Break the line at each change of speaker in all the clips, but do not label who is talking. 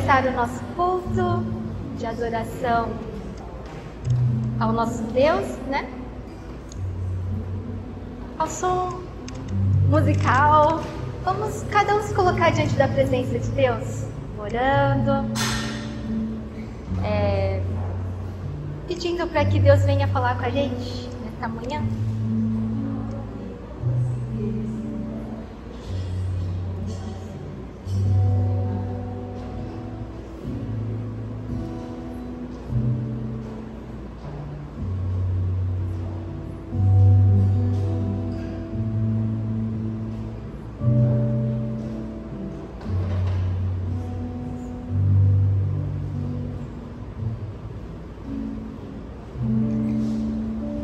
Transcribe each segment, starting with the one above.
começar o nosso culto de adoração ao nosso Deus, né? Ao som musical. Vamos cada um se colocar diante da presença de Deus, orando, pedindo para que Deus venha falar com a gente nesta manhã.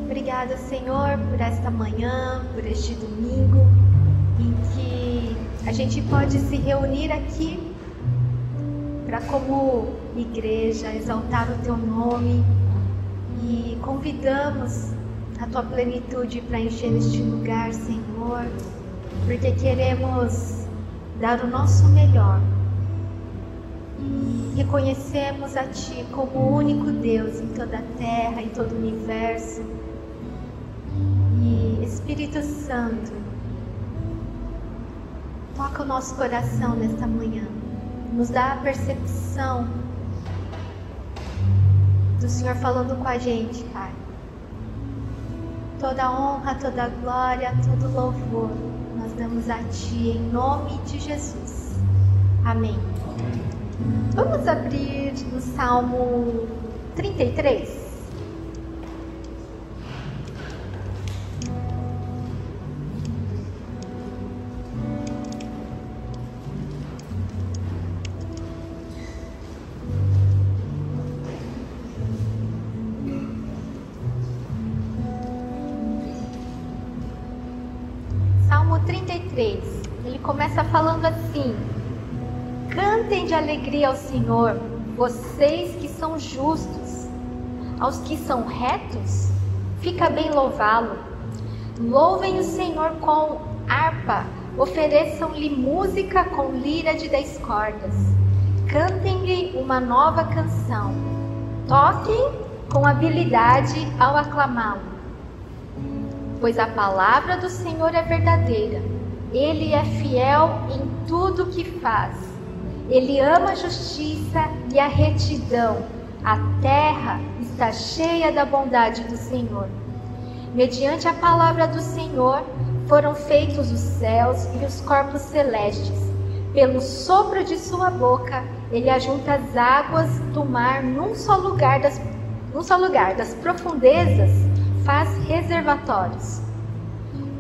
Obrigada, Senhor, por esta manhã, por este domingo, em que a gente pode se reunir aqui para, como igreja, exaltar o Teu nome, e convidamos a Tua plenitude para encher este lugar, Senhor, porque queremos dar o nosso melhor. Reconhecemos a Ti como o único Deus em toda a terra, em todo o universo. Espírito Santo, toca o nosso coração nesta manhã, nos dá a percepção do Senhor falando com a gente, Pai. Toda honra, toda glória, todo louvor nós damos a Ti, em nome de Jesus. Amém. Vamos abrir no Salmo 33. Salmo 33, ele começa falando assim: cantem de alegria ao Senhor, vocês que são justos. Aos que são retos, fica bem louvá-lo. Louvem o Senhor com harpa, ofereçam-lhe música com lira de 10 cordas. Cantem-lhe uma nova canção, toquem com habilidade ao aclamá-lo. Pois a palavra do Senhor é verdadeira, Ele é fiel em tudo o que faz. Ele ama a justiça e a retidão. A terra está cheia da bondade do Senhor. Mediante a palavra do Senhor foram feitos os céus e os corpos celestes. Pelo sopro de sua boca, Ele ajunta as águas do mar num só lugar das profundezas, faz reservatórios.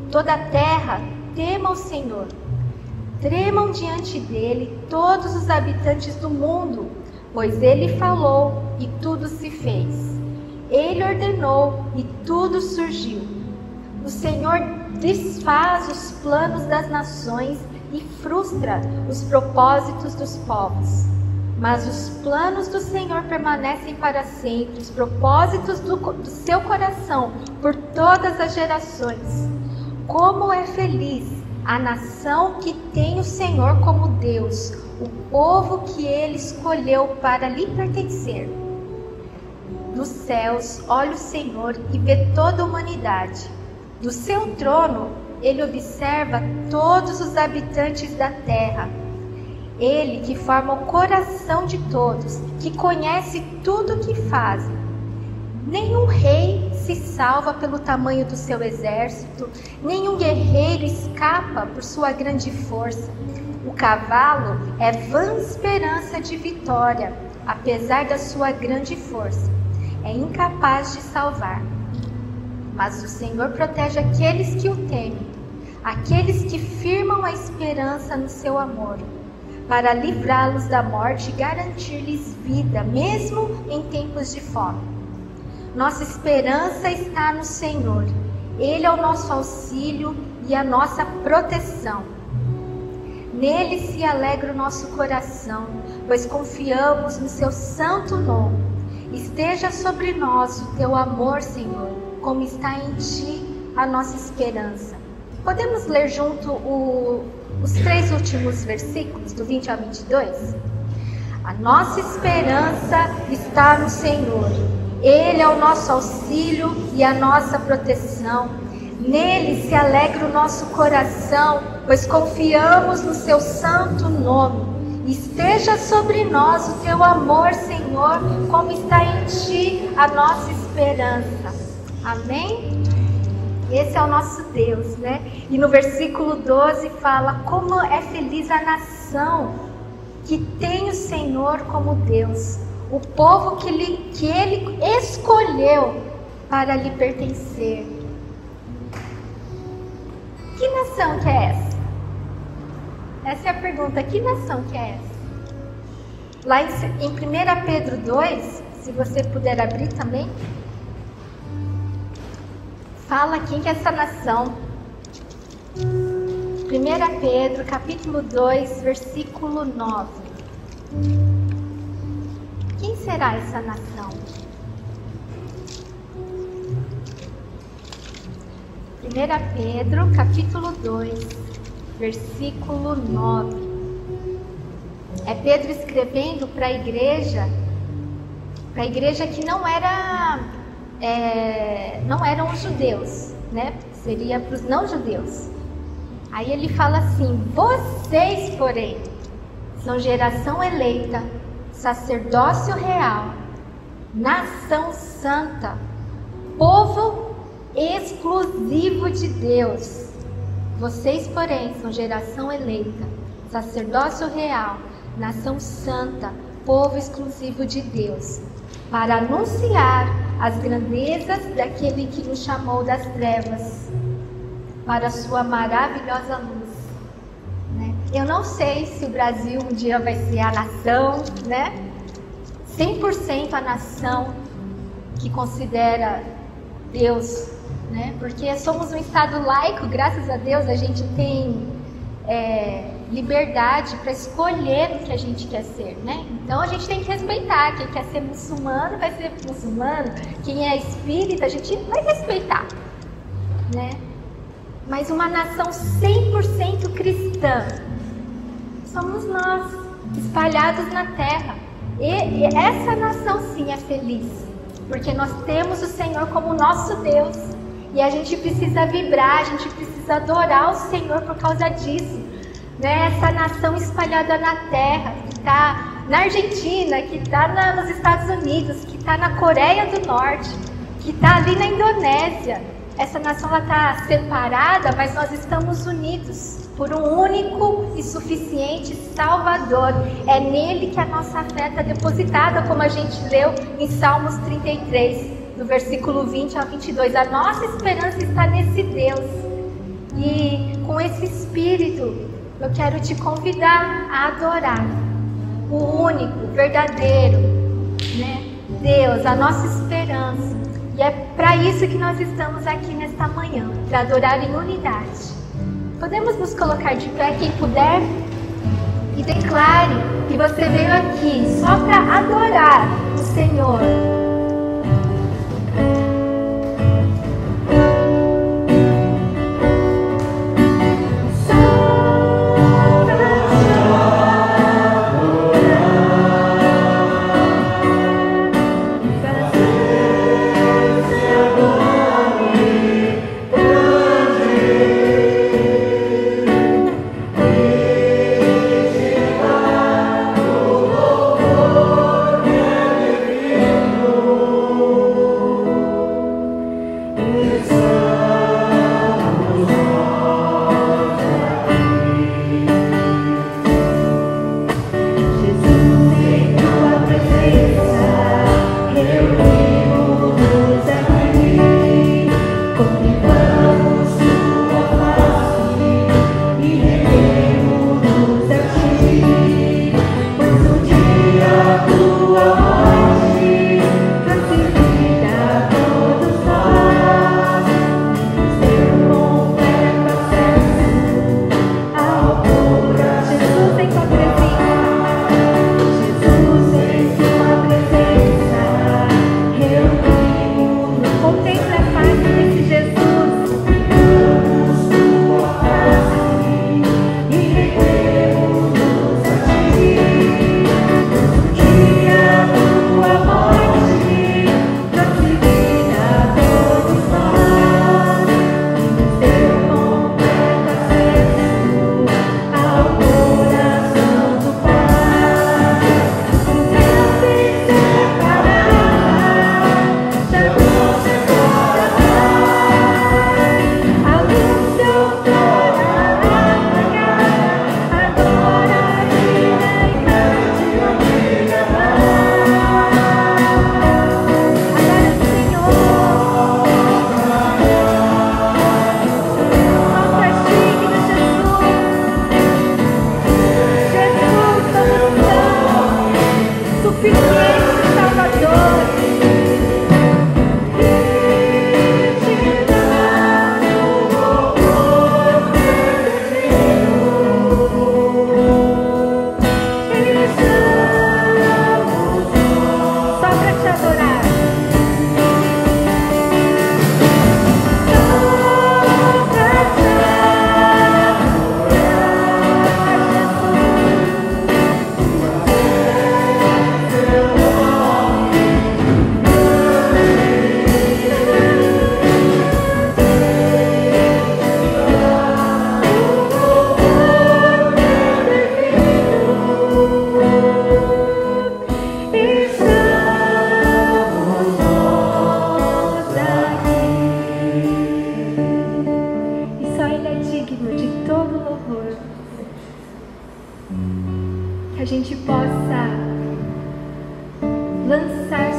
Toda a terra tema o Senhor. Tremam diante dele todos os habitantes do mundo, pois ele falou e tudo se fez. Ele ordenou e tudo surgiu. O Senhor desfaz os planos das nações e frustra os propósitos dos povos. Mas os planos do Senhor permanecem para sempre, os propósitos do seu coração por todas as gerações. Como é feliz a nação que tem o Senhor como Deus, o povo que Ele escolheu para lhe pertencer. Dos céus olha o Senhor e vê toda a humanidade. Do seu trono Ele observa todos os habitantes da terra. Ele que forma o coração de todos, que conhece tudo o que fazem. Nenhum rei se salva pelo tamanho do seu exército, nenhum guerreiro escapa por sua grande força. O cavalo é vã esperança de vitória, apesar da sua grande força. É incapaz de salvar. Mas o Senhor protege aqueles que o temem, aqueles que firmam a esperança no seu amor, para livrá-los da morte e garantir-lhes vida, mesmo em tempos de fome. Nossa esperança está no Senhor. Ele é o nosso auxílio e a nossa proteção. Nele se alegra o nosso coração, pois confiamos no seu santo nome. Esteja sobre nós o teu amor, Senhor, como está em ti a nossa esperança. Podemos ler junto os 3 últimos versículos, do 20 ao 22? A nossa esperança está no Senhor. Ele é o nosso auxílio e a nossa proteção. Nele se alegra o nosso coração, pois confiamos no seu santo nome. Esteja sobre nós o teu amor, Senhor, como está em ti a nossa esperança. Amém? Esse é o nosso Deus, né? E no versículo 12 fala: como é feliz a nação que tem o Senhor como Deus, o povo que Ele escolheu para lhe pertencer. Que nação que é essa? Essa é a pergunta, que nação que é essa? Lá em 1 Pedro 2, se você puder abrir também, fala quem que é essa nação. 1 Pedro, capítulo 2, versículo 9. Quem será essa nação? 1 Pedro, capítulo 2, versículo 9. É Pedro escrevendo para a igreja que não eram os judeus, né? Seria para os não judeus. Aí ele fala assim: vocês, porém, são geração eleita, sacerdócio real, nação santa, povo exclusivo de Deus. Vocês, porém, são geração eleita, sacerdócio real, nação santa, povo exclusivo de Deus, para anunciar as grandezas daquele que nos chamou das trevas para a sua maravilhosa luz, né? Eu não sei se o Brasil um dia vai ser a nação, né? 100% a nação que considera Deus, né? Porque somos um estado laico, graças a Deus a gente tem liberdade para escolher o que a gente quer ser, né? Então a gente tem que respeitar. Quem quer ser muçulmano vai ser muçulmano, quem é espírita a gente vai respeitar, né? Mas uma nação 100% cristã somos nós, espalhados na terra. E essa nação sim é feliz, porque nós temos o Senhor como nosso Deus. E a gente precisa vibrar, a gente precisa adorar o Senhor por causa disso, né? Essa nação espalhada na terra, que está na Argentina, que está nos Estados Unidos, que está na Coreia do Norte, que está ali na Indonésia. Essa nação está separada, mas nós estamos unidos por um único e suficiente Salvador. É nele que a nossa fé está depositada, como a gente leu em Salmos 33, do versículo 20 ao 22. A nossa esperança está nesse Deus. E com esse espírito, eu quero te convidar a adorar o único, verdadeiro, né? Deus, a nossa esperança. E é para isso que nós estamos aqui nesta manhã, para adorar em unidade. Podemos nos colocar de pé, quem puder, e declare que você veio aqui só para adorar o Senhor.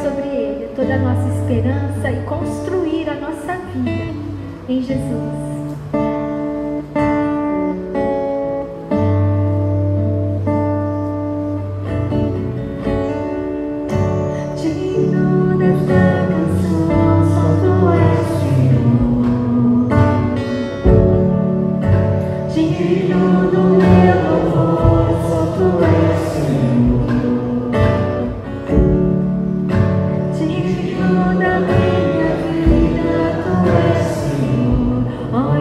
sobre ele toda a nossa esperança e construir a nossa vida em Jesus.
Oh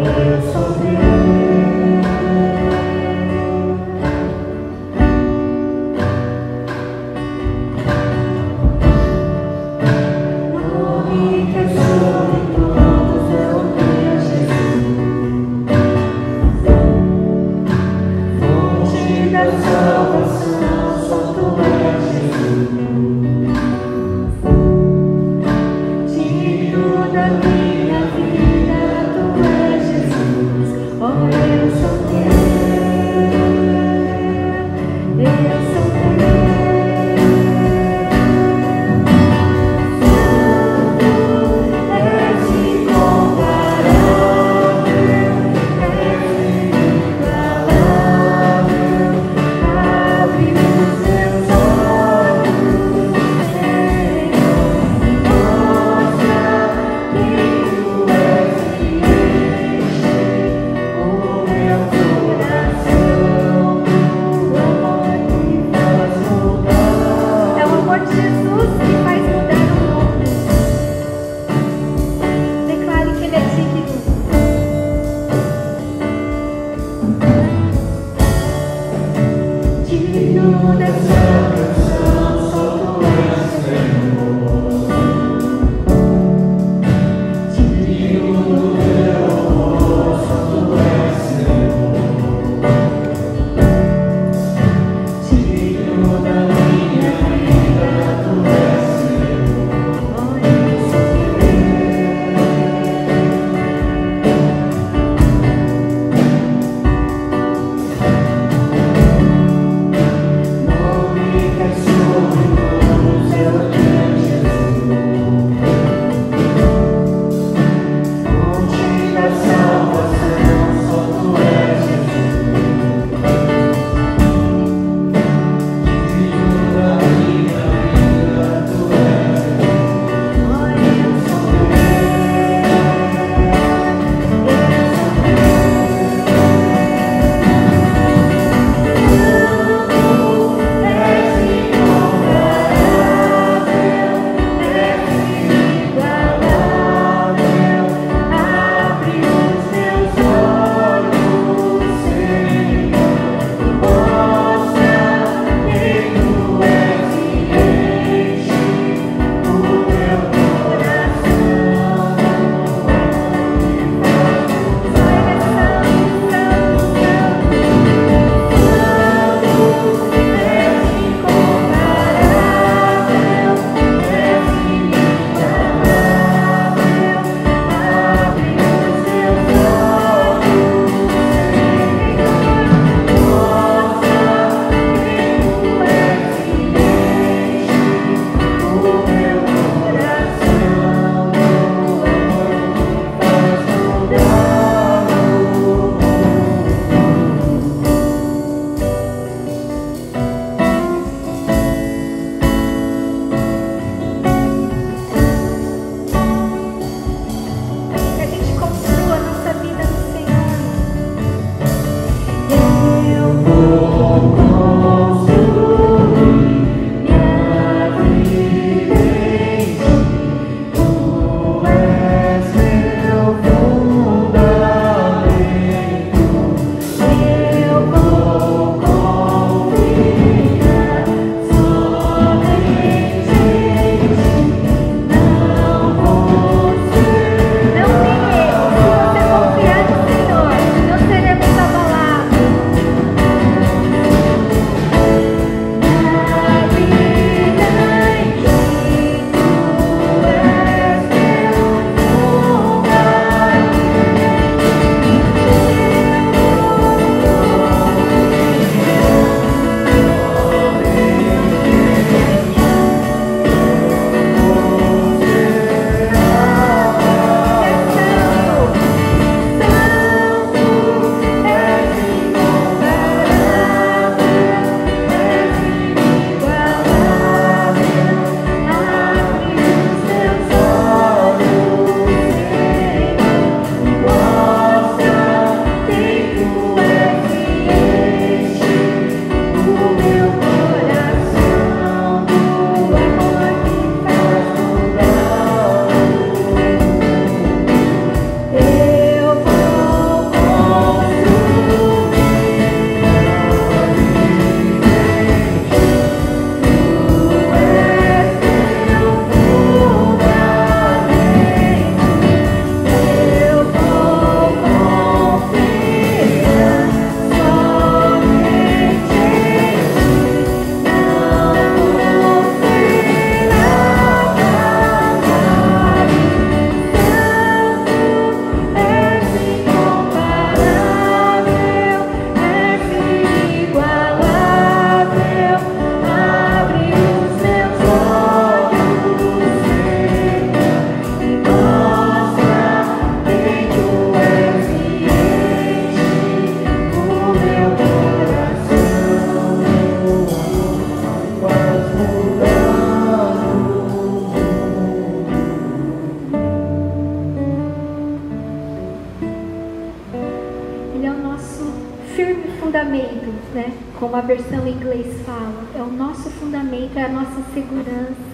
como a versão em inglês fala, é o nosso fundamento, é a nossa segurança.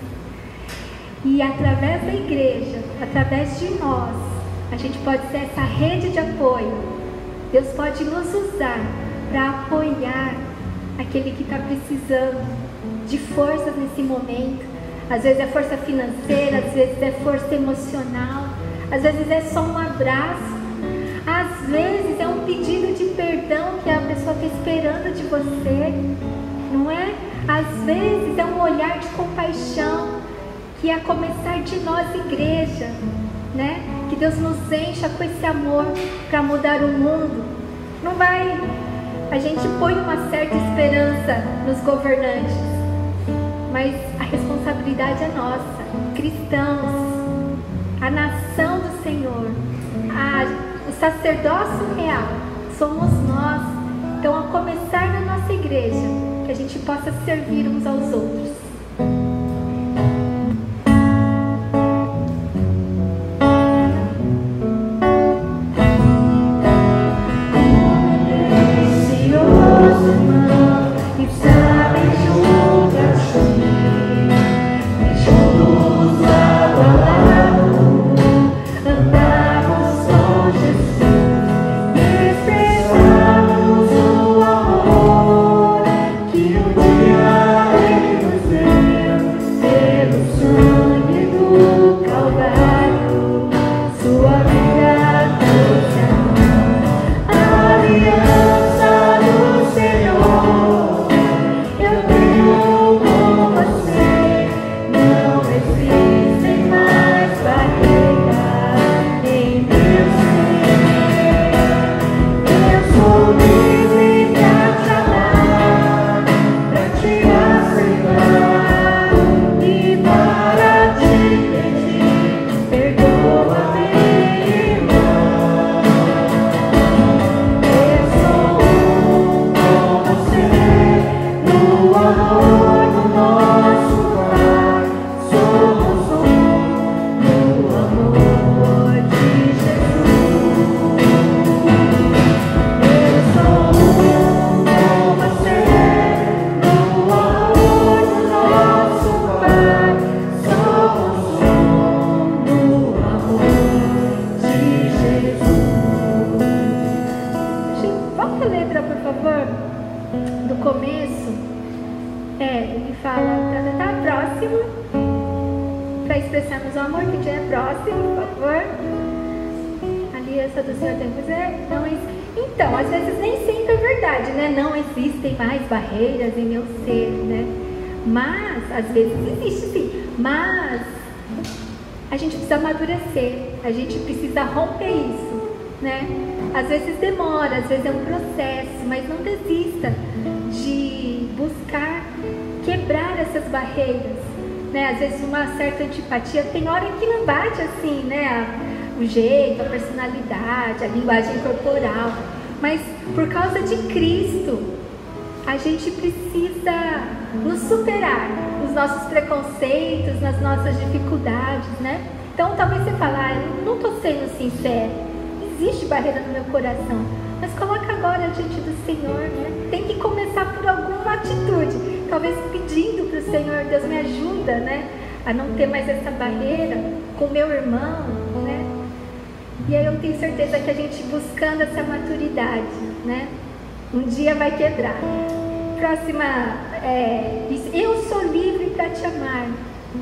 E através da igreja, através de nós, a gente pode ser essa rede de apoio. Deus pode nos usar para apoiar aquele que está precisando de forças nesse momento. Às vezes é força financeira, às vezes é força emocional, às vezes é só um abraço, às vezes é um pedido de perdão que a pessoa está esperando de você, não é? Às vezes é um olhar de compaixão, que é a começar de nós, igreja, né? Que Deus nos encha com esse amor para mudar o mundo. Não vai, a gente põe uma certa esperança nos governantes, mas a responsabilidade é nossa, cristãos, a nação do Senhor, o sacerdócio real, somos nós. Então, a começar na nossa igreja, que a gente possa servir uns aos outros. Então, às vezes nem sempre é verdade, né? Não existem mais barreiras em meu ser, né? Mas, às vezes existe sim. Mas a gente precisa amadurecer, a gente precisa romper isso, né? Às vezes demora, às vezes é um processo, mas não desista de buscar quebrar essas barreiras, né? Às vezes uma certa antipatia, tem hora que não bate assim, né? O jeito, a personalidade, a linguagem corporal, mas por causa de Cristo, a gente precisa nos superar, os nossos preconceitos, nas nossas dificuldades, né? Então talvez você fale, eu não estou sendo sincero, existe barreira no meu coração, mas coloca agora diante do Senhor, né? Tem que começar por alguma atitude, talvez pedindo para o Senhor, Deus me ajuda, né? A não ter mais essa barreira com meu irmão, né? E aí eu tenho certeza que a gente buscando essa maturidade, né? Um dia vai quebrar. Próxima, eu sou livre para te amar,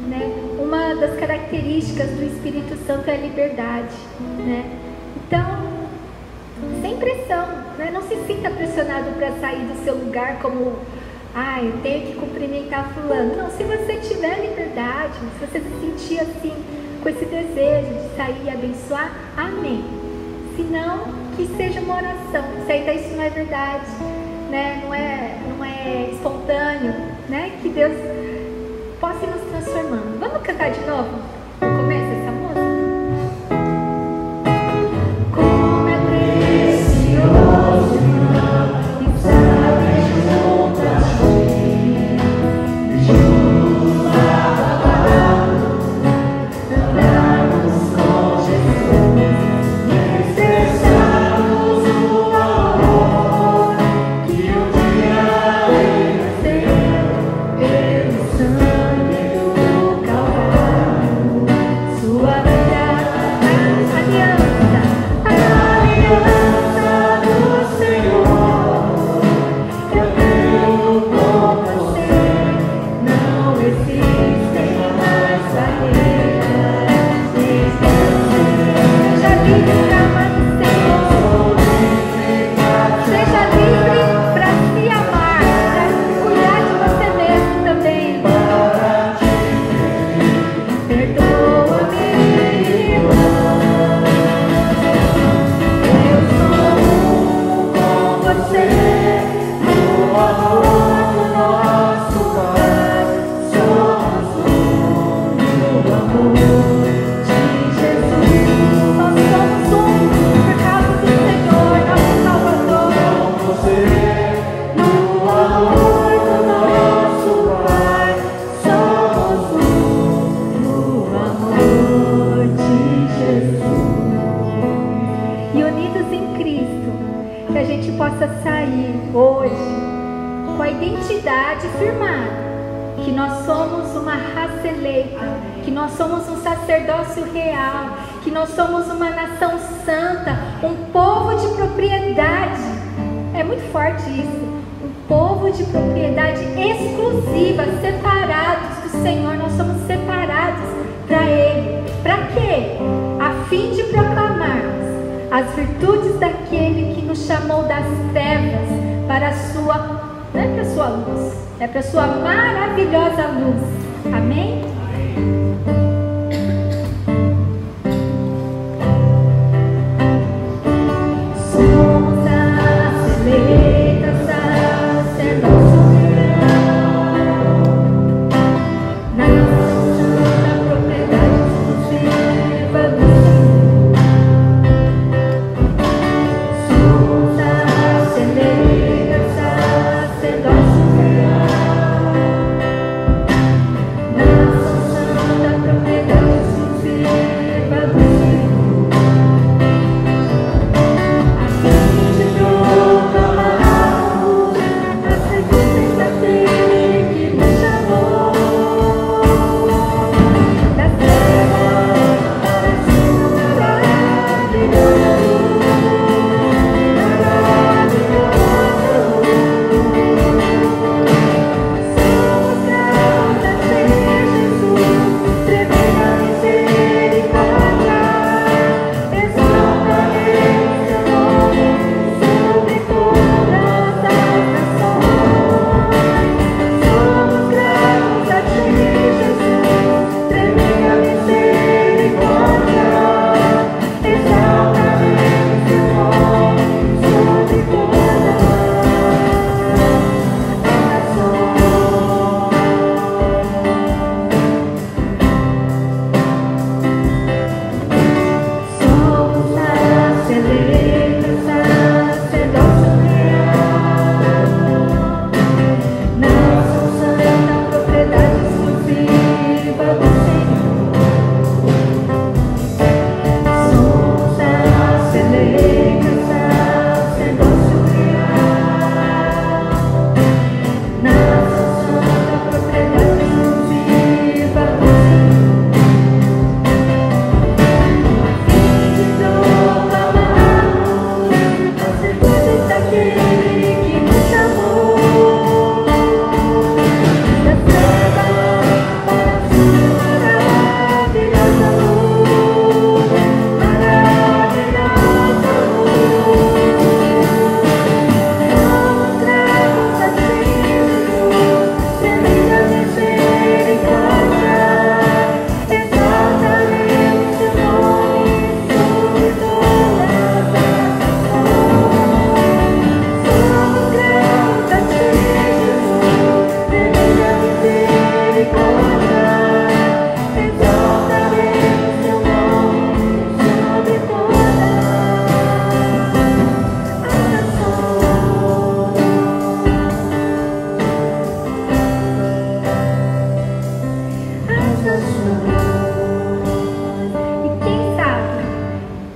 né? Uma das características do Espírito Santo é a liberdade, né? Então, sem pressão, né? Não se sinta pressionado para sair do seu lugar como, eu tenho que cumprimentar fulano. Não, se você tiver liberdade, se você se sentir assim, com esse desejo de sair e abençoar, amém. Se não, que seja uma oração. Se ainda isso não é verdade, né? não é espontâneo, né? Que Deus possa ir nos transformando. Vamos cantar de novo? Começa essa música. Como é precioso estar junto a ti, junto a palavra. Expressamos o amor que um dia identidade firmada, que nós somos uma raça eleita, que nós somos um sacerdócio real, que nós somos uma nação santa, um povo de propriedade. É muito forte isso. Um povo de propriedade exclusiva, separados do Senhor. Nós somos separados para Ele. Para quê? A fim de proclamarmos as virtudes daquele que nos chamou das trevas para a sua, não é para a sua luz, é para a sua maravilhosa luz. Amém? Somos as eleitas, sacerdócio real, nação da propriedade exclusiva do Senhor. Somos as eleitas, sacerdócio real, nação da propriedade exclusiva do Senhor.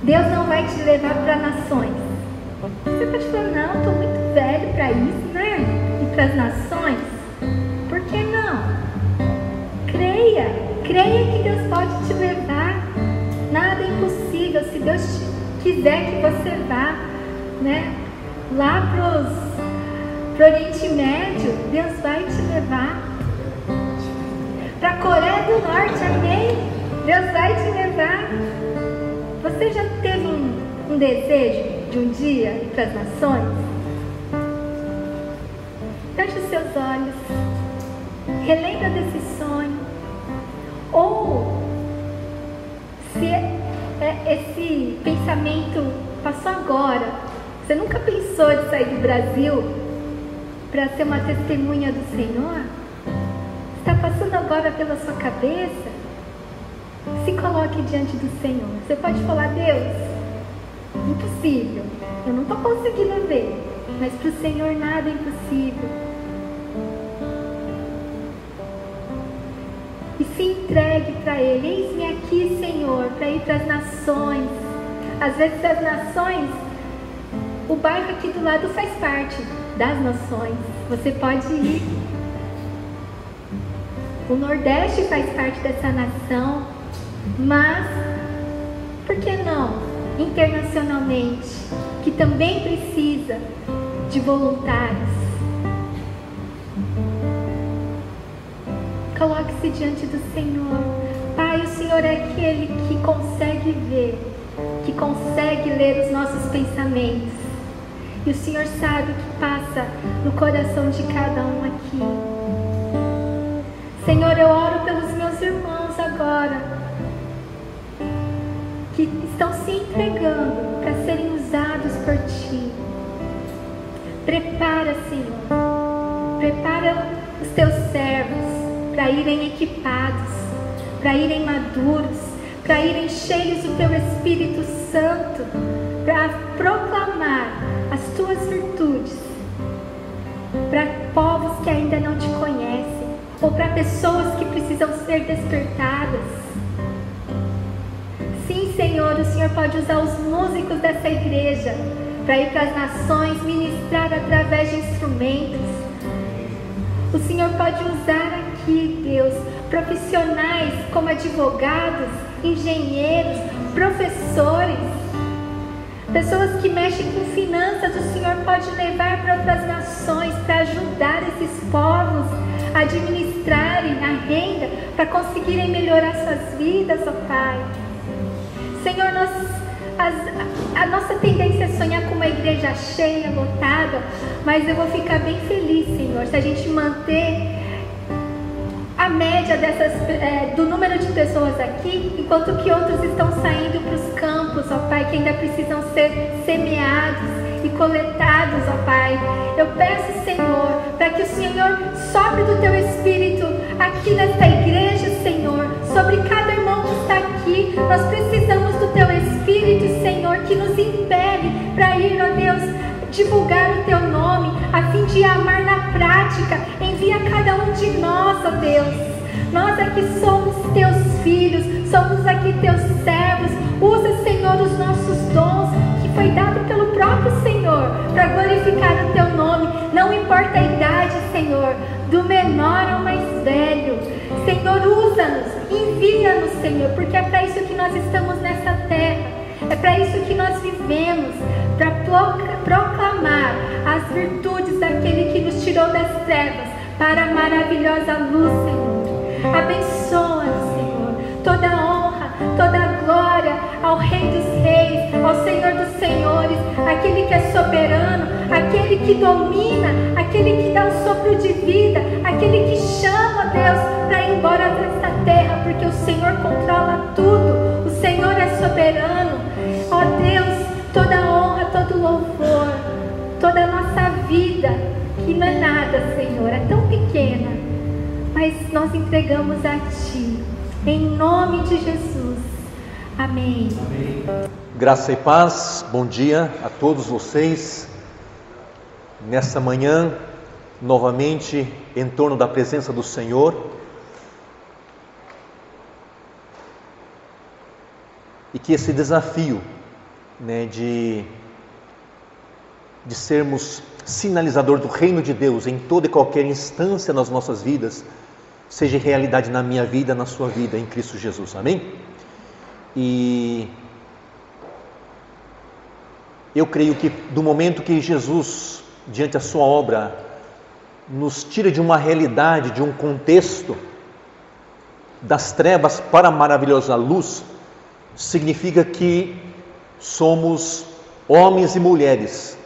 Deus não vai te levar para nações. Você pode falar, não, estou muito velho para isso, né? E para as nações. Por que não? Creia que Deus pode te levar. Nada é impossível. Se Deus quiser que você vá, né, lá para o Oriente Médio, Deus vai te levar. Para a Coreia do Norte, amém? Deus vai te levar. Você já teve um desejo de um dia ir para as nações? Feche os seus olhos, relembra desse sonho. Ou se esse pensamento passou agora, você nunca pensou de sair do Brasil para ser uma testemunha do Senhor? Está passando agora pela sua cabeça? Se coloque diante do Senhor. Você pode falar, Deus, impossível, eu não estou conseguindo ver, mas para o Senhor nada é impossível. E se entregue para Ele. Eis-me aqui, Senhor, para ir para as nações. Às vezes as nações, o bairro aqui do lado faz parte, das nações. Você pode ir. O Nordeste faz parte dessa nação, mas por que não internacionalmente, que também precisa de voluntários? Coloque-se diante do Senhor. Pai, o Senhor é aquele que consegue ver, que consegue ler os nossos pensamentos. E o Senhor sabe o que passa no coração de cada um aqui. Senhor, eu oro pelos meus irmãos agora, que estão se entregando para serem usados por Ti. Prepara, Senhor, prepara os Teus servos para irem equipados, para irem maduros, para irem cheios do Teu Espírito Santo, para proclamar as Tuas virtudes para povos que ainda não Te conhecem, ou para pessoas que precisam ser despertadas. Sim, Senhor, o Senhor pode usar os músicos dessa igreja para ir para as nações, ministrar através de instrumentos. O Senhor pode usar aqui, Deus, profissionais como advogados, engenheiros, professores, pessoas que mexem com finanças. O Senhor pode levar para outras nações para ajudar esses povos a administrarem a renda, para conseguirem melhorar suas vidas, ó Pai. Senhor, a nossa tendência é sonhar com uma igreja cheia, lotada, mas eu vou ficar bem feliz, Senhor, se a gente manter a média do número de pessoas aqui, enquanto que outros estão saindo para os campos, ó Pai, que ainda precisam ser semeados e coletados, ó Pai. Eu peço, Senhor, para que o Senhor sopre do Teu Espírito aqui nesta igreja, Senhor, sobre cada irmão que está aqui. Nós precisamos do Teu Espírito, Senhor, que nos impele para ir, ó Deus, divulgar o Teu nome, a fim de amar na prática. Envia cada um de nós, ó Deus. Nós aqui somos Teus filhos, somos aqui Teus servos. Usa, Senhor, os nossos dons, que foi dado pelo próprio Senhor, para glorificar o Teu nome. Não importa a idade, Senhor, do menor ao mais velho. Senhor, usa-nos, envia-nos, Senhor, porque é para isso que nós estamos nessa terra. É para isso que nós vivemos, para proclamar as virtudes daquele que nos tirou das trevas para a maravilhosa luz, Senhor. Abençoa-nos, Senhor, toda a honra, toda a glória ao Rei dos Reis, ao Senhor dos Senhores, aquele que é soberano, aquele que domina, aquele que dá o sopro de vida, aquele que chama, Deus, para ir embora desta terra, porque o Senhor controla tudo, o Senhor é soberano. Ó Deus, toda a honra, todo o louvor, toda a nossa vida, que não é nada, Senhor, é tão pequena, mas nós entregamos a Ti, em nome de Jesus. Amém.
Amém. Graça e paz, bom dia a todos vocês. Nessa manhã, novamente, em torno da presença do Senhor. E que esse desafio, de sermos sinalizador do reino de Deus em toda e qualquer instância nas nossas vidas, seja realidade na minha vida, na sua vida, em Cristo Jesus, amém? E eu creio que do momento que Jesus, diante da sua obra, nos tira de uma realidade, de um contexto, das trevas para a maravilhosa luz, significa que somos homens e mulheres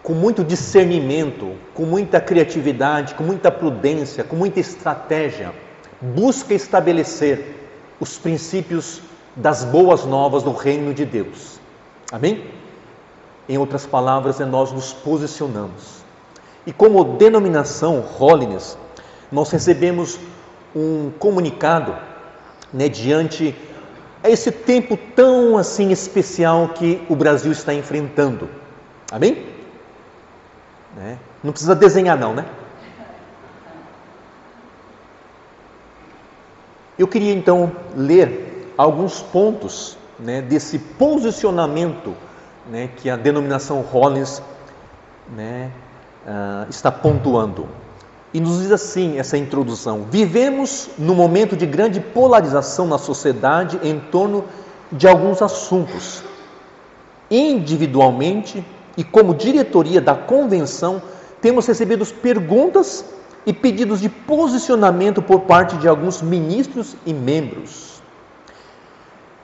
com muito discernimento, com muita criatividade, com muita prudência, com muita estratégia, busca estabelecer os princípios das boas novas do reino de Deus. Amém? Em outras palavras, nós nos posicionamos. E como denominação Holiness, nós recebemos um comunicado, diante a esse tempo tão assim especial que o Brasil está enfrentando. Amém? Não precisa desenhar não, né? Eu queria então ler alguns pontos, desse posicionamento, que a denominação Holiness, está pontuando. E nos diz assim essa introdução: vivemos num momento de grande polarização na sociedade em torno de alguns assuntos. Individualmente e como diretoria da convenção, temos recebido perguntas e pedidos de posicionamento por parte de alguns ministros e membros.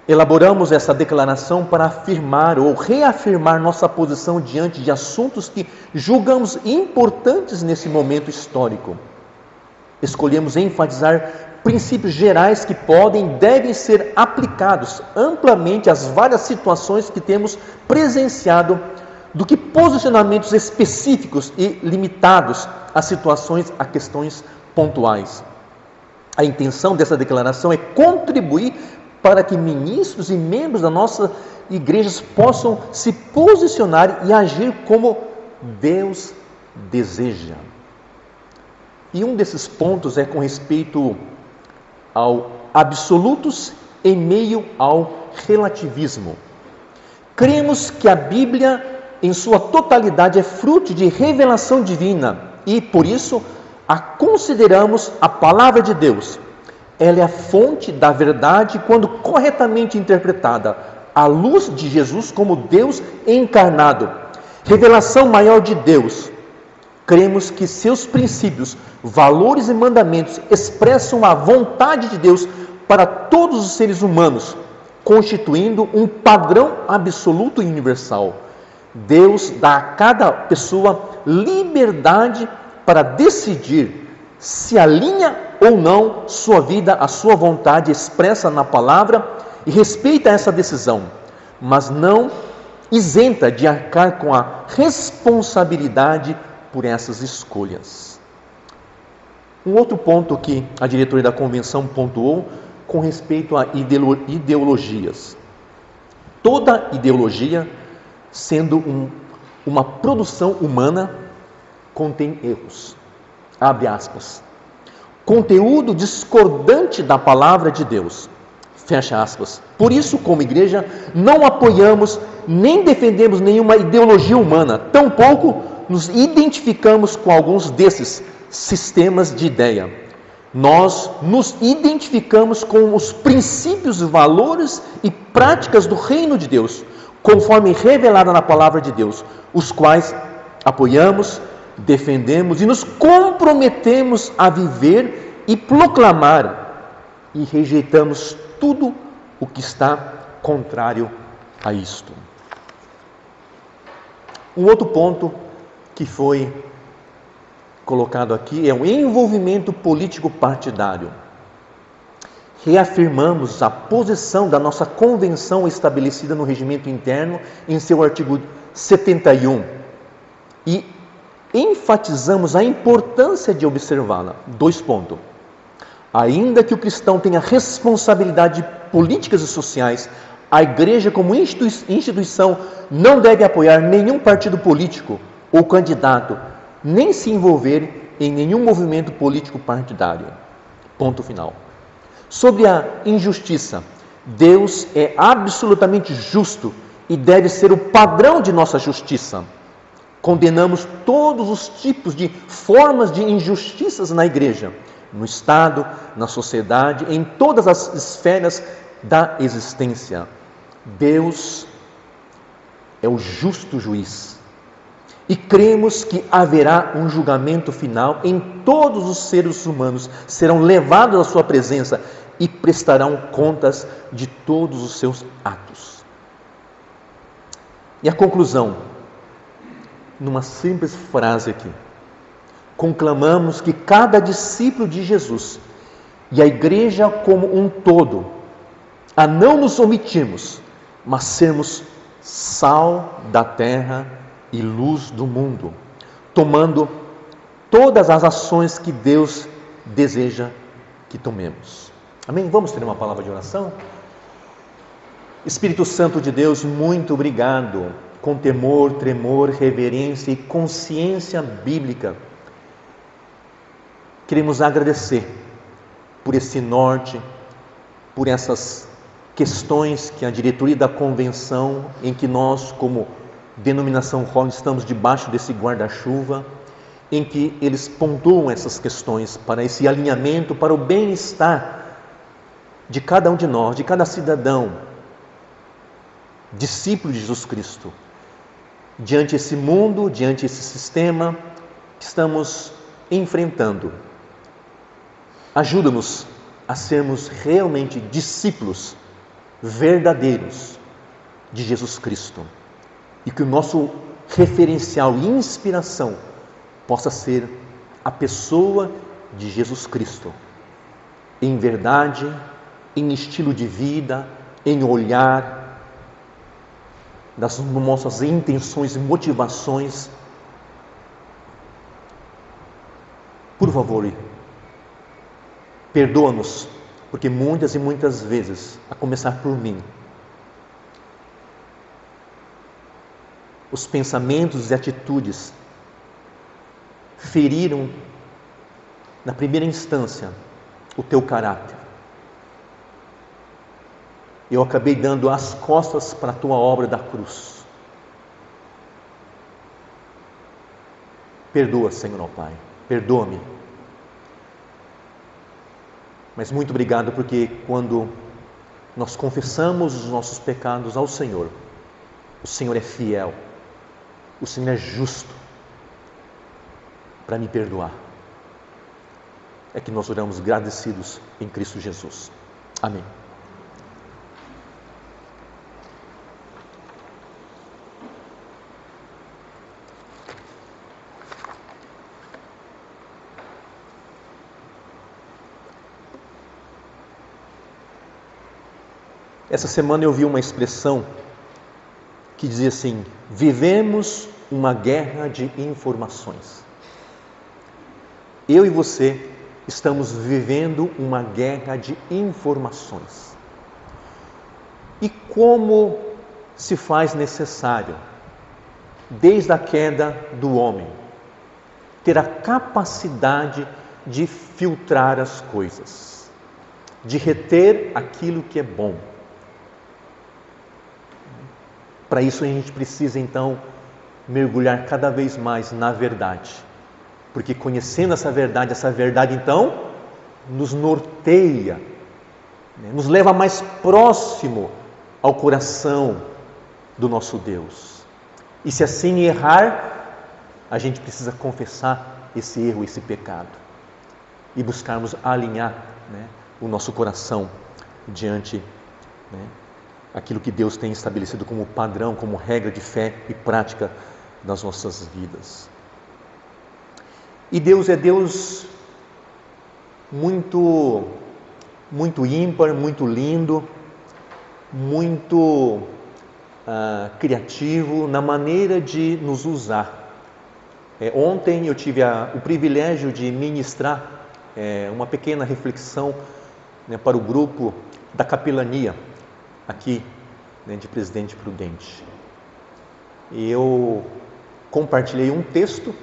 Elaboramos essa declaração para afirmar ou reafirmar nossa posição diante de assuntos que julgamos importantes nesse momento histórico. Escolhemos enfatizar princípios gerais que podem e devem ser aplicados amplamente às várias situações que temos presenciado, do que posicionamentos específicos e limitados a situações, a questões pontuais. A intenção dessa declaração é contribuir para que ministros e membros da nossa igreja possam se posicionar e agir como Deus deseja. E um desses pontos é com respeito ao absolutos em meio ao relativismo. Cremos que a Bíblia, em sua totalidade, é fruto de revelação divina e, por isso, a consideramos a palavra de Deus. Ela é a fonte da verdade quando corretamente interpretada, à luz de Jesus como Deus encarnado, revelação maior de Deus. Cremos que seus princípios, valores e mandamentos expressam a vontade de Deus para todos os seres humanos, constituindo um padrão absoluto e universal. Deus dá a cada pessoa liberdade para decidir se alinha ou não sua vida à sua vontade expressa na palavra e respeita essa decisão, mas não isenta de arcar com a responsabilidade por essas escolhas. Um outro ponto que a diretoria da convenção pontuou com respeito a ideologias. Toda ideologia, sendo uma produção humana, contém erros. Abre aspas. Conteúdo discordante da palavra de Deus. Fecha aspas. Por isso, como igreja, não apoiamos nem defendemos nenhuma ideologia humana, tampouco nos identificamos com alguns desses sistemas de ideia. Nós nos identificamos com os princípios, valores e práticas do reino de Deus, conforme revelada na palavra de Deus, os quais apoiamos, defendemos e nos comprometemos a viver e proclamar, e rejeitamos tudo o que está contrário a isto. Um outro ponto que foi colocado aqui é o envolvimento político partidário. Reafirmamos a posição da nossa convenção estabelecida no regimento interno em seu artigo 71 e enfatizamos a importância de observá-la. 2 pontos. Ainda que o cristão tenha responsabilidade políticas e sociais, a igreja como instituição não deve apoiar nenhum partido político ou candidato, nem se envolver em nenhum movimento político partidário. Ponto final. Sobre a injustiça, Deus é absolutamente justo e deve ser o padrão de nossa justiça. Condenamos todos os tipos de formas de injustiças na igreja, no Estado, na sociedade, em todas as esferas da existência. Deus é o justo juiz. E cremos que haverá um julgamento final em todos os seres humanos, serão levados à sua presença e prestarão contas de todos os seus atos. E a conclusão, numa simples frase aqui: conclamamos que cada discípulo de Jesus e a igreja como um todo, a não nos omitirmos, mas sermos sal da terra e luz do mundo, tomando todas as ações que Deus deseja que tomemos. Amém? Vamos ter uma palavra de oração? Espírito Santo de Deus, muito obrigado. Com temor, tremor, reverência e consciência bíblica, queremos agradecer por esse norte, por essas questões que a diretoria da convenção, em que nós, como denominação Rollins, estamos debaixo desse guarda-chuva, em que eles pontuam essas questões para esse alinhamento, para o bem-estar de cada um de nós, de cada cidadão, discípulo de Jesus Cristo, diante esse mundo, diante esse sistema que estamos enfrentando. Ajuda-nos a sermos realmente discípulos verdadeiros de Jesus Cristo e que o nosso referencial e inspiração possa ser a pessoa de Jesus Cristo, em verdade, em estilo de vida, em olhar, das nossas intenções e motivações. Por favor, perdoa-nos, porque muitas e muitas vezes, a começar por mim, os pensamentos e atitudes feriram, na primeira instância, o teu caráter. Eu acabei dando as costas para a tua obra da cruz. Perdoa, Senhor, ó Pai, perdoa-me. Mas muito obrigado, porque quando nós confessamos os nossos pecados ao Senhor, o Senhor é fiel, o Senhor é justo para me perdoar. É que nós oramos agradecidos em Cristo Jesus. Amém. Essa semana eu vi uma expressão que dizia assim: vivemos uma guerra de informações. Eu e você estamos vivendo uma guerra de informações. E como se faz necessário, desde a queda do homem, ter a capacidade de filtrar as coisas, de reter aquilo que é bom. Para isso a gente precisa então mergulhar cada vez mais na verdade, porque conhecendo essa verdade então nos norteia, nos leva mais próximo ao coração do nosso Deus. E se assim errar, a gente precisa confessar esse erro, esse pecado e buscarmos alinhar o nosso coração diante aquilo que Deus tem estabelecido como padrão, como regra de fé e prática das nossas vidas. E Deus é Deus muito ímpar, muito lindo, muito criativo na maneira de nos usar. Ontem eu tive o privilégio de ministrar uma pequena reflexão para o grupo da capelania aqui de Presidente Prudente. E eu compartilhei um texto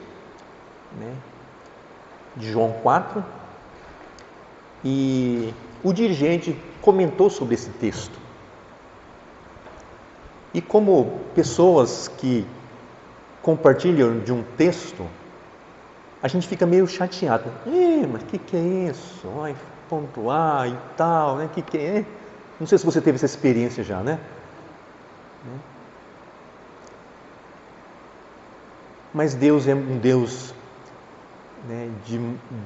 de João 4 e o dirigente comentou sobre esse texto. E como pessoas que compartilham de um texto, a gente fica meio chateado. Mas o que é isso? Vai pontuar e tal, né? Que é? Não sei se você teve essa experiência já, né? Mas Deus é um Deus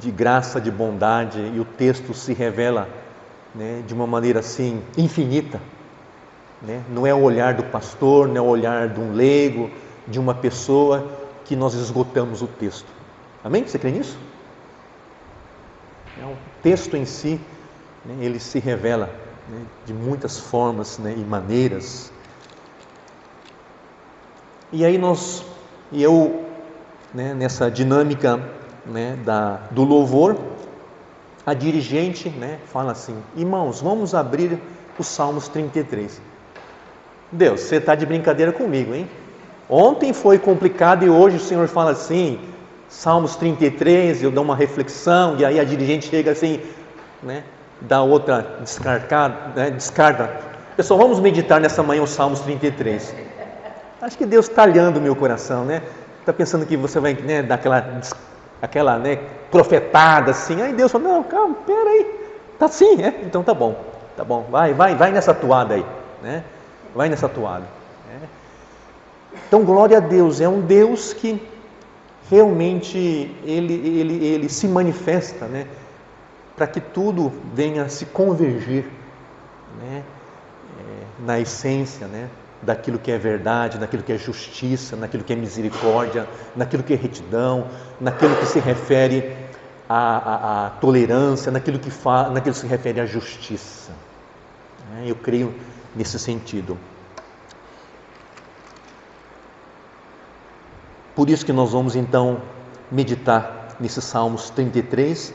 de graça, de bondade, e o texto se revela de uma maneira assim infinita. Não é o olhar do pastor, não é o olhar de um leigo, de uma pessoa que nós esgotamos o texto. Amém? Você crê nisso? O texto em si, ele se revela de muitas formas e maneiras. E aí eu nessa dinâmica do louvor, a dirigente fala assim: irmãos, vamos abrir os Salmos 33. Deus, você está de brincadeira comigo, hein? Ontem foi complicado e hoje o Senhor fala assim, Salmos 33, eu dou uma reflexão, e aí a dirigente chega assim, dá outra descarga. Pessoal, vamos meditar nessa manhã os Salmos 33. Acho que Deus está talhando o meu coração, está pensando que você vai, né, dar aquela né, profetada assim, aí Deus fala, não, calma, pera aí, tá assim, então tá bom, vai nessa toada aí, né? Vai nessa toada. Né? Então, glória a Deus, é um Deus que realmente ele se manifesta, né, para que tudo venha se convergir, né, na essência, né, daquilo que é verdade, naquilo que é justiça, naquilo que é misericórdia, naquilo que é retidão, naquilo que se refere à tolerância, naquilo que se refere à justiça. Eu creio nesse sentido. Por isso que nós vamos então meditar nesses Salmos 33.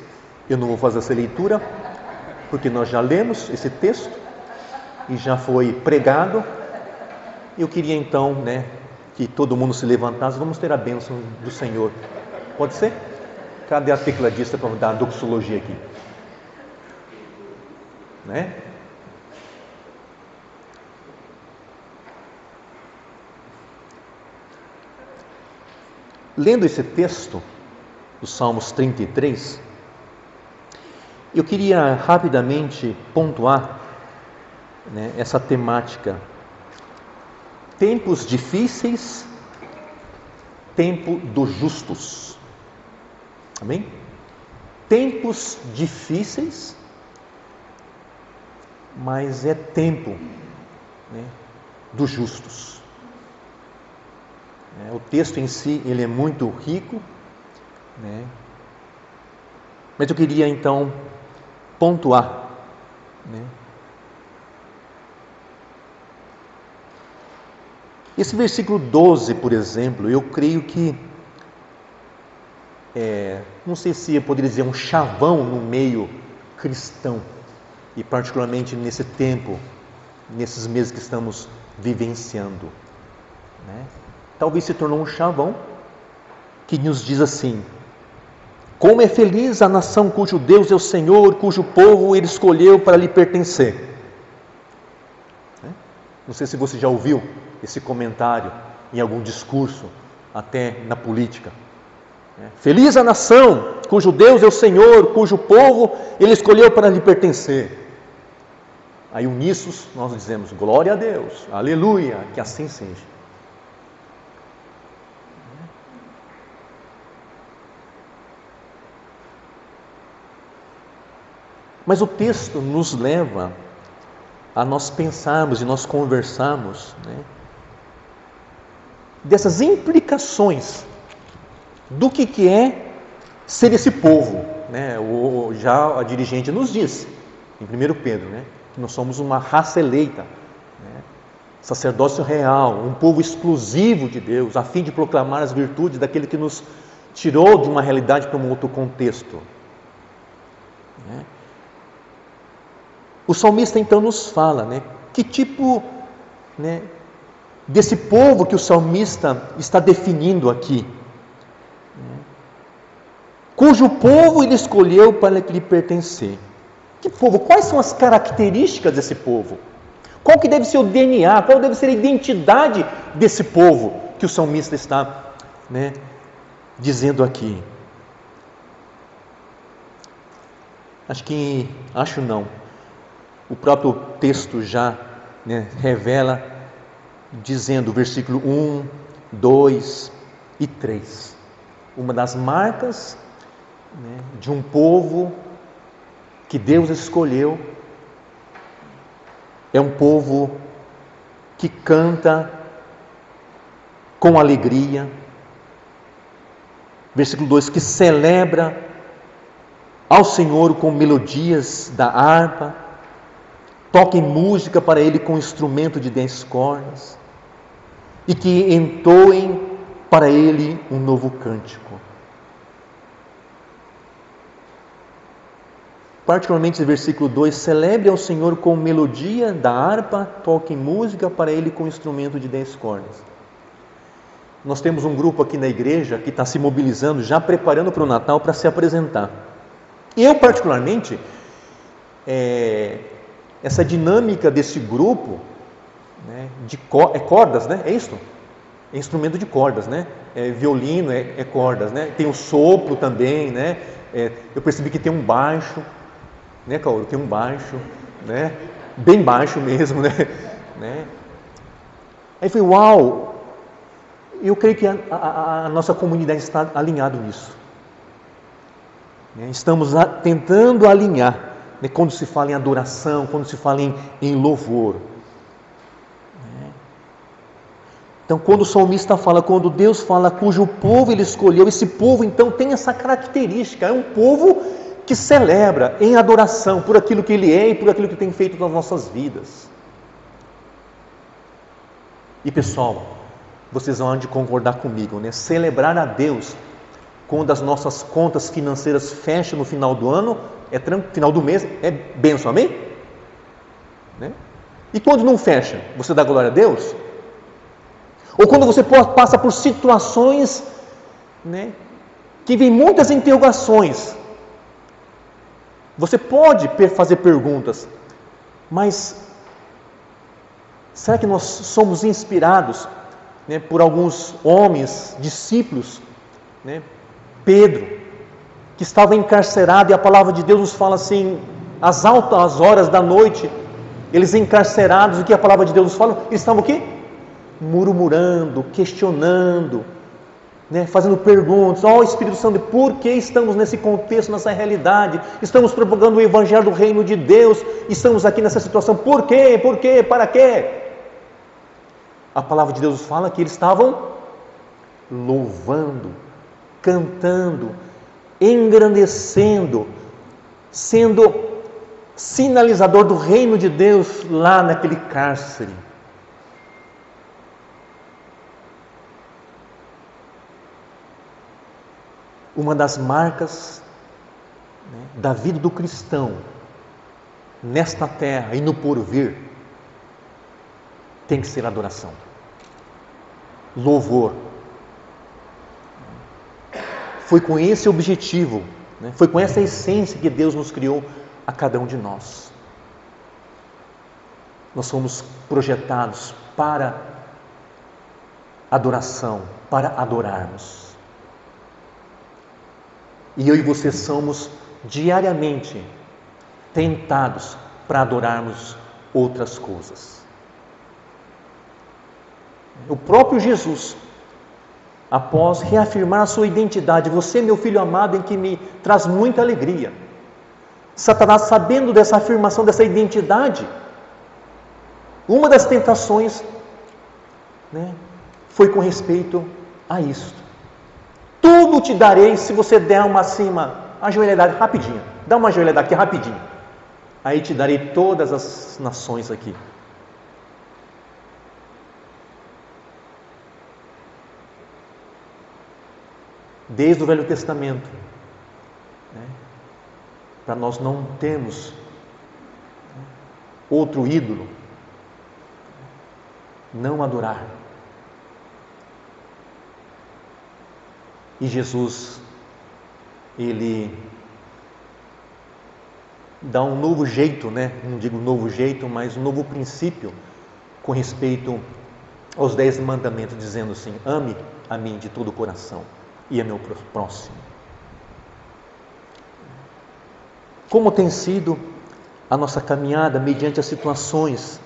Eu não vou fazer essa leitura, porque nós já lemos esse texto e já foi pregado. Eu queria então, né, que todo mundo se levantasse. Vamos ter a bênção do Senhor. Pode ser? Cadê a tecladista para dar a doxologia aqui? Né? Lendo esse texto, dos Salmos 33, eu queria rapidamente pontuar, né, essa temática. Tempos difíceis, tempo dos justos. Amém? Tempos difíceis, mas é tempo, né, dos justos. O texto em si, ele é muito rico, né? Mas eu queria então pontuar, né? Esse versículo 12, por exemplo, eu creio que, não sei se eu poderia dizer um chavão no meio cristão, e particularmente nesse tempo, nesses meses que estamos vivenciando, né? Talvez se tornou um chavão que nos diz assim: como é feliz a nação cujo Deus é o Senhor, cujo povo Ele escolheu para lhe pertencer. Não sei se você já ouviu esse comentário em algum discurso, até na política. Feliz a nação cujo Deus é o Senhor, cujo povo Ele escolheu para lhe pertencer. Aí unissos nós dizemos: glória a Deus, aleluia, que assim seja. Mas o texto nos leva a nós pensarmos e nós conversarmos, né, dessas implicações do que é ser esse povo, né? Já a dirigente nos diz, em 1 Pedro, né, que nós somos uma raça eleita, né, sacerdócio real, um povo exclusivo de Deus, a fim de proclamar as virtudes daquele que nos tirou de uma realidade para um outro contexto. Né? O salmista então nos fala, né, que tipo, né, desse povo que o salmista está definindo aqui, né, cujo povo ele escolheu para lhe pertencer. Que povo? Quais são as características desse povo? Qual que deve ser o DNA? Qual deve ser a identidade desse povo que o salmista está, né, dizendo aqui? Acho não. O próprio texto já, né, revela, dizendo, versículo 1, 2 e 3. Uma das marcas, né, de um povo que Deus escolheu é um povo que canta com alegria. Versículo 2, que celebra ao Senhor com melodias da harpa, toquem música para Ele com instrumento de 10 cordas, e que entoem para Ele um novo cântico. Particularmente esse versículo 2, celebre ao Senhor com melodia da harpa, toquem música para Ele com instrumento de 10 cordas. Nós temos um grupo aqui na igreja que está se mobilizando, já preparando para o Natal, para se apresentar. Eu particularmente, essa dinâmica desse grupo, né, de cordas, né? É isso? é instrumento de cordas, né? Violino é cordas, né? Tem o sopro também, né? Eu percebi que tem um baixo, né, Cauro? Tem um baixo, né? Bem baixo mesmo, né? Aí eu falei, uau! Eu creio que a nossa comunidade está alinhado nisso. Estamos tentando alinhar, né, quando se fala em adoração, quando se fala em louvor. Então, quando o salmista fala, quando Deus fala cujo povo Ele escolheu, esse povo então tem essa característica, é um povo que celebra em adoração por aquilo que Ele é e por aquilo que tem feito nas nossas vidas. E pessoal, vocês vão de concordar comigo, né? Celebrar a Deus quando as nossas contas financeiras fecham no final do ano, final do mês, é bênção, amém? Né? E quando não fecha, você dá glória a Deus? Ou quando você passa por situações, né, que vem muitas interrogações, você pode fazer perguntas, mas será que nós somos inspirados, né, por alguns homens, discípulos, né? Pedro, que estava encarcerado, e a palavra de Deus nos fala assim, às altas horas da noite, eles encarcerados, o que a palavra de Deus nos fala? Eles estavam o quê? Murmurando, questionando, né? Fazendo perguntas, Espírito Santo, por que estamos nesse contexto, nessa realidade? Estamos propagando o Evangelho do Reino de Deus, estamos aqui nessa situação, por quê? Por quê? Para quê? A palavra de Deus nos fala que eles estavam louvando, cantando, engrandecendo, sendo sinalizador do reino de Deus lá naquele cárcere. Uma das marcas, né, da vida do cristão nesta terra e no porvir tem que ser adoração, louvor. Foi com esse objetivo, né, foi com essa essência que Deus nos criou a cada um de nós. Nós somos projetados para adoração, para adorarmos. E eu e você somos diariamente tentados para adorarmos outras coisas. O próprio Jesus, após reafirmar a sua identidade, você, meu filho amado, em que me traz muita alegria. Satanás, sabendo dessa afirmação, dessa identidade, uma das tentações, né, foi com respeito a isto. Tudo te darei se você der uma ajoelhada rapidinho. Dá uma ajoelhada aqui rapidinho. Aí te darei todas as nações aqui. Desde o Velho Testamento, né, para nós não termos outro ídolo, não adorar. E Jesus, Ele dá um novo jeito, né? Não digo novo jeito, mas um novo princípio com respeito aos 10 mandamentos, dizendo assim, ame a mim de todo o coração e a meu próximo. Como tem sido a nossa caminhada mediante as situações?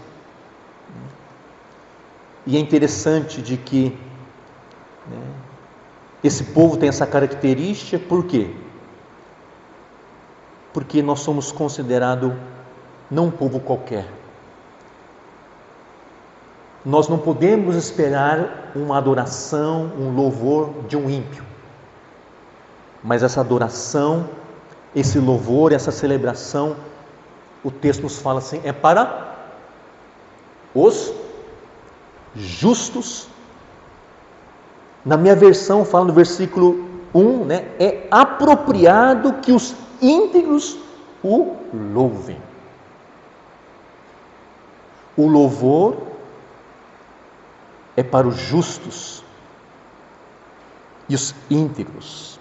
E é interessante de que, né, esse povo tem essa característica, por quê? Porque nós somos considerados não um povo qualquer. Nós não podemos esperar uma adoração, um louvor de um ímpio. Mas essa adoração, esse louvor, essa celebração, o texto nos fala assim, é para os justos. Na minha versão, fala no versículo 1, né, é apropriado que os íntegros o louvem. O louvor é para os justos e os íntegros.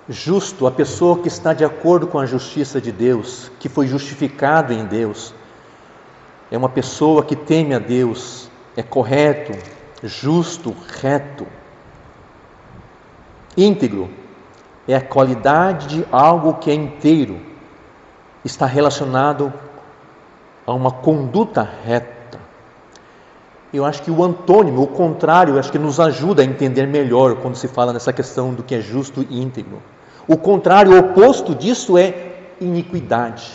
Justo, a pessoa que está de acordo com a justiça de Deus, que foi justificado em Deus, é uma pessoa que teme a Deus, é correto, justo, reto. Íntegro é a qualidade de algo que é inteiro, está relacionado a uma conduta reta. Eu acho que o antônimo, o contrário, acho que nos ajuda a entender melhor quando se fala nessa questão do que é justo e íntegro. O contrário, o oposto disso é iniquidade,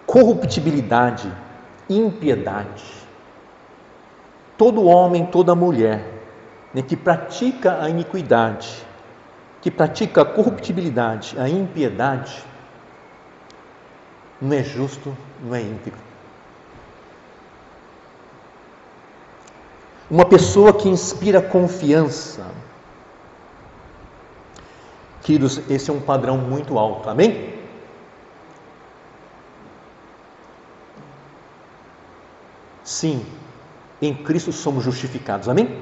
corruptibilidade, impiedade. Todo homem, toda mulher, né, que pratica a iniquidade, que pratica a corruptibilidade, a impiedade, não é justo, não é íntegro. Uma pessoa que inspira confiança. Queridos, esse é um padrão muito alto, amém? Sim, em Cristo somos justificados, amém?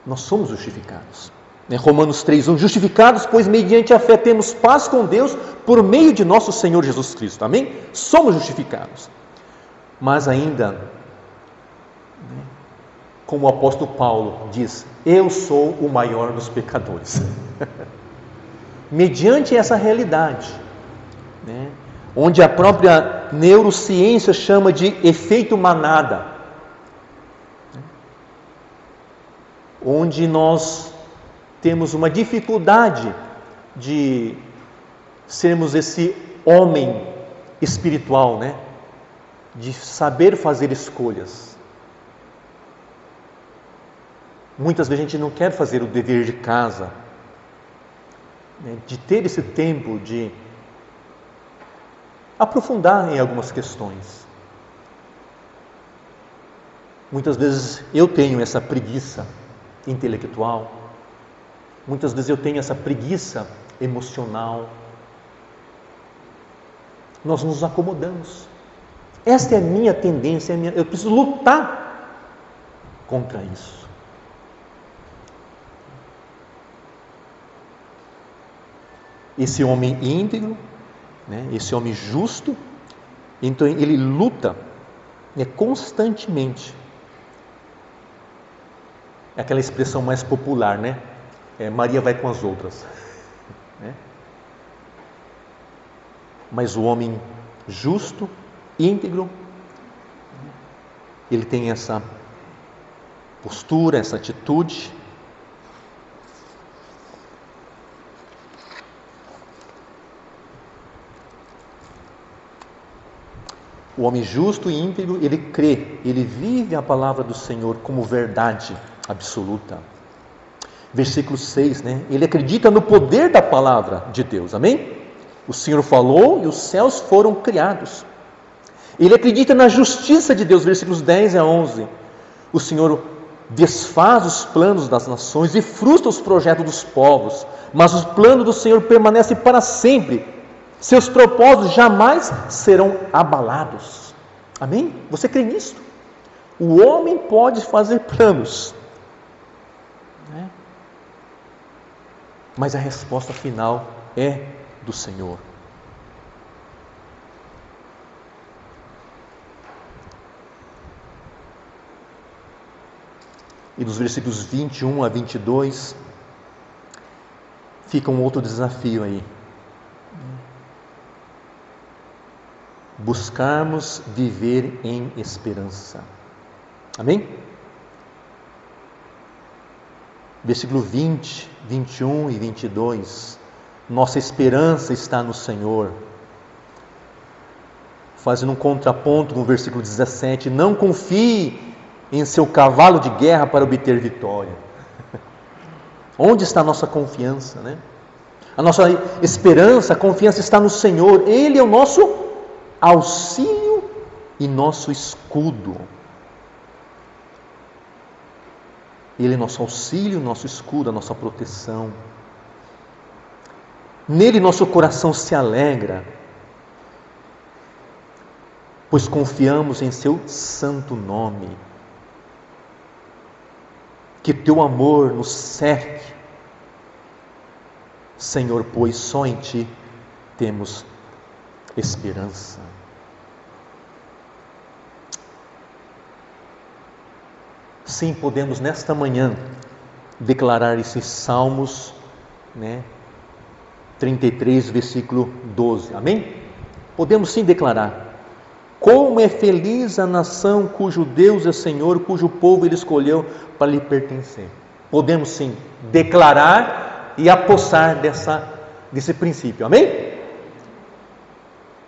Nós somos justificados. Romanos 3:1, justificados, pois mediante a fé temos paz com Deus por meio de nosso Senhor Jesus Cristo, amém? Somos justificados. Mas ainda, como o apóstolo Paulo diz, eu sou o maior dos pecadores. Mediante essa realidade, onde a própria neurociência chama de efeito manada, onde nós temos uma dificuldade de sermos esse homem espiritual, de saber fazer escolhas. Muitas vezes a gente não quer fazer o dever de casa, de ter esse tempo de aprofundar em algumas questões. Muitas vezes eu tenho essa preguiça intelectual, muitas vezes eu tenho essa preguiça emocional. Nós nos acomodamos. Esta é a minha tendência, eu preciso lutar contra isso. Esse homem íntegro, esse homem justo, então ele luta constantemente. É aquela expressão mais popular, Maria vai com as outras. Mas o homem justo, íntegro, ele tem essa postura, essa atitude. O homem justo e íntegro, ele crê, ele vive a palavra do Senhor como verdade absoluta. Versículo 6, ele acredita no poder da palavra de Deus, amém? O Senhor falou e os céus foram criados. Ele acredita na justiça de Deus, versículos 10 a 11. O Senhor desfaz os planos das nações e frustra os projetos dos povos, mas o plano do Senhor permanece para sempre. Seus propósitos jamais serão abalados. Amém? Você crê nisso? O homem pode fazer planos, mas a resposta final é do Senhor. E dos versículos 21 a 22 fica um outro desafio aí. Buscarmos viver em esperança. Amém? Versículo 20, 21 e 22. Nossa esperança está no Senhor. Fazendo um contraponto com o versículo 17. Não confie em seu cavalo de guerra para obter vitória. Onde está a nossa confiança, A nossa esperança, a confiança está no Senhor. Ele é o nosso auxílio e nosso escudo. Ele é nosso auxílio, nosso escudo, a nossa proteção. Nele nosso coração se alegra, pois confiamos em seu santo nome. Que teu amor nos cerque Senhor, pois só em Ti temos esperança. Sim, podemos nesta manhã declarar esses Salmos, 33, versículo 12, amém? Podemos sim declarar: como é feliz a nação cujo Deus é Senhor, cujo povo Ele escolheu para lhe pertencer. Podemos sim declarar e apossar desse princípio, amém?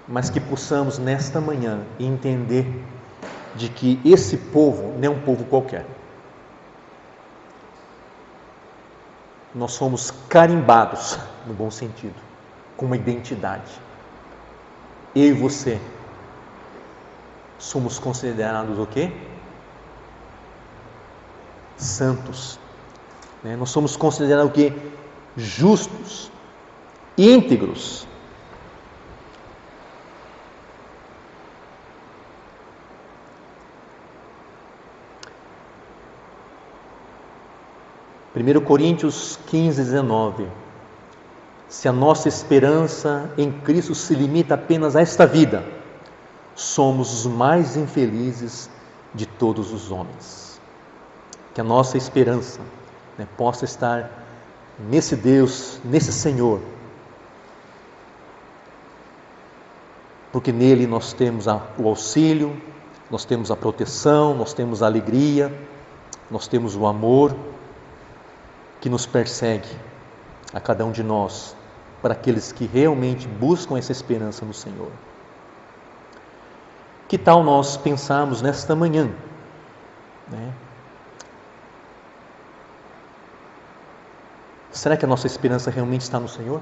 Mas que possamos nesta manhã entender de que esse povo não é um povo qualquer. Nós somos carimbados, no bom sentido, com uma identidade. Eu e você somos considerados o quê? Santos. Nós somos considerados o quê? Justos, íntegros. Primeiro Coríntios 15, 19. Se a nossa esperança em Cristo se limita apenas a esta vida, somos os mais infelizes de todos os homens. Que a nossa esperança possa estar nesse Deus, nesse Senhor, porque nele nós temos o auxílio, nós temos a proteção, nós temos a alegria, nós temos o amor que nos persegue a cada um de nós, para aqueles que realmente buscam essa esperança no Senhor. Que tal nós pensarmos nesta manhã, Será que a nossa esperança realmente está no Senhor?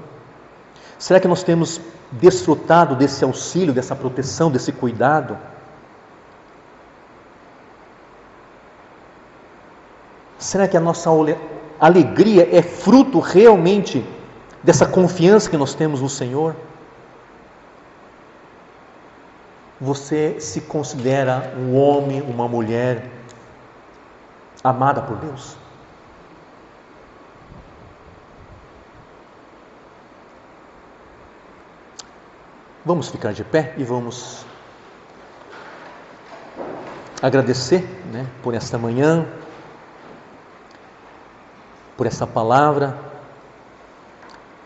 Será que nós temos desfrutado desse auxílio, dessa proteção, desse cuidado? Será que a nossa alegria é fruto realmente dessa confiança que nós temos no Senhor? Você se considera um homem, uma mulher amada por Deus? Vamos ficar de pé e vamos agradecer por esta manhã, por essa palavra,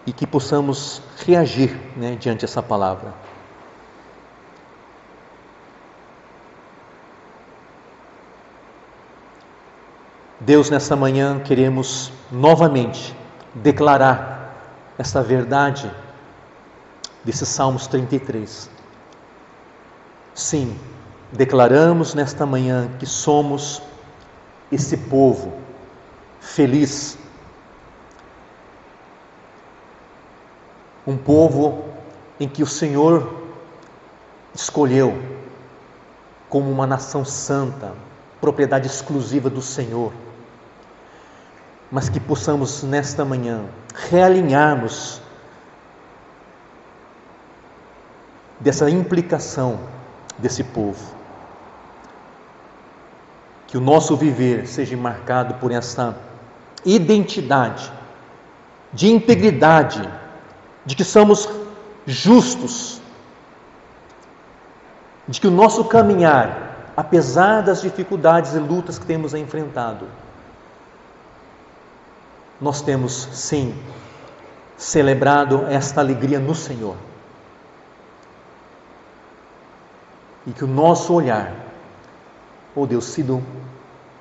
e que possamos reagir diante dessa palavra. Deus, nessa manhã queremos novamente declarar essa verdade desses Salmos 33. Sim, declaramos nesta manhã que somos esse povo feliz, um povo em que o Senhor escolheu como uma nação santa, propriedade exclusiva do Senhor, mas que possamos nesta manhã realinharmos dessa implicação desse povo, que o nosso viver seja marcado por essa identidade de integridade, de que somos justos, de que o nosso caminhar, apesar das dificuldades e lutas que temos enfrentado, nós temos sim celebrado esta alegria no Senhor. E que o nosso olhar, Deus, sido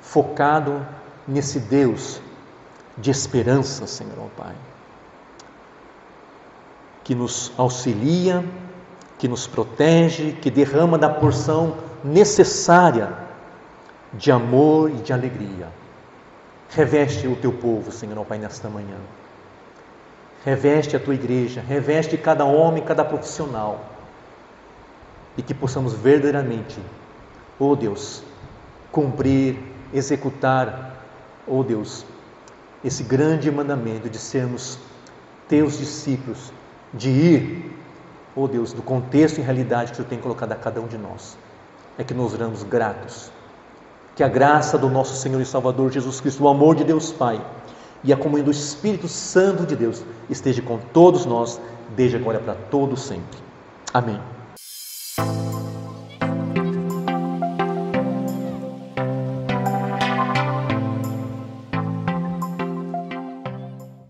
focado nesse Deus de esperança, Senhor, Pai, que nos auxilia, que nos protege, que derrama da porção necessária de amor e de alegria. Reveste o teu povo, Senhor, Pai, nesta manhã. Reveste a tua igreja, reveste cada homem, cada profissional. E que possamos verdadeiramente, Deus, cumprir, executar, Deus, esse grande mandamento de sermos teus discípulos, de ir, Deus, do contexto e realidade que tu tem colocado a cada um de nós. É que nos oramos gratos. Que a graça do nosso Senhor e Salvador Jesus Cristo, o amor de Deus Pai e a comunhão do Espírito Santo de Deus esteja com todos nós, desde agora para todo sempre. Amém.